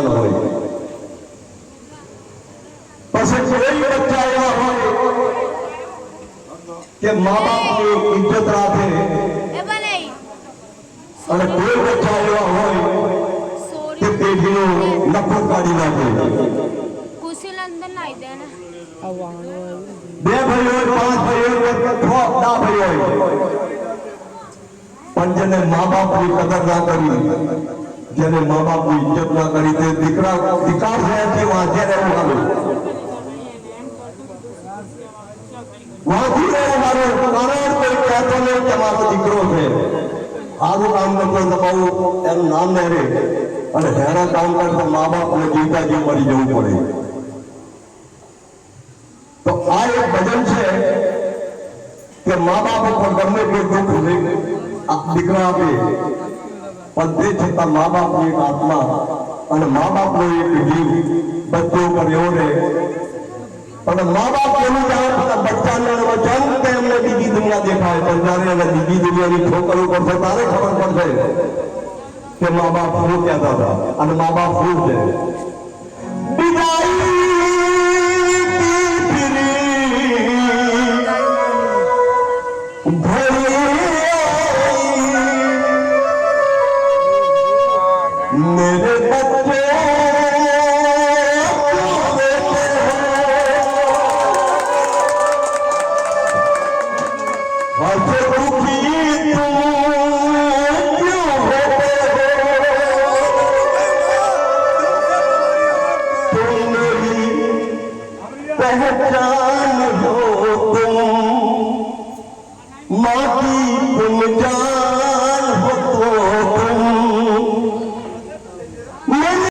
હોય પછી કોઈ બચ્ચા એવા હોય કે મા બાપની ઇજ્જત રાખે અને કોઈ બચ્ચા એવા હોય કે પેઢીનો નફો કાઢી નાખે બે ભાઈ હોય પાંચ ભાઈ હોય દા ભાઈ હોય પણ જેને મા બાપની કદર ના કરી જેને મા બાપની ઇજ્જત ના કરી તે દીકરા વિકાસ થયા છે વાંચે રહેવું હાલું વાંચી રહેવું મારું કારણ કોઈ કહેતો નહીં કે મારો દીકરો છે આનું કામ નથી દબાવું એનું નામ નહીં રહે અને હેરા કામ કરતા મા બાપને જીવતા જીવ મરી જવું પડે તો આ એક ભજન છે કે મા બાપ ઉપર ગમે તે દુઃખ દીકરા આપે પણ તે છતાં મા બાપની એક આત્મા અને મા બાપનો એક જીવ બચ્ચો ઉપર એવો રહે અને મા બાપ એવું જાણે બચ્ચાને વચન કે એમને બીજી દુનિયા દેખાય પણ જયારે એને બીજી દુનિયાની ઠોકરો કરશે તારે ખબર પડશે કે મા બાપ શું કહેતા હતા અને મા બાપ શું છે मेरे बच्चे हंस दुखी क्यों होते तुम मेरी पहचान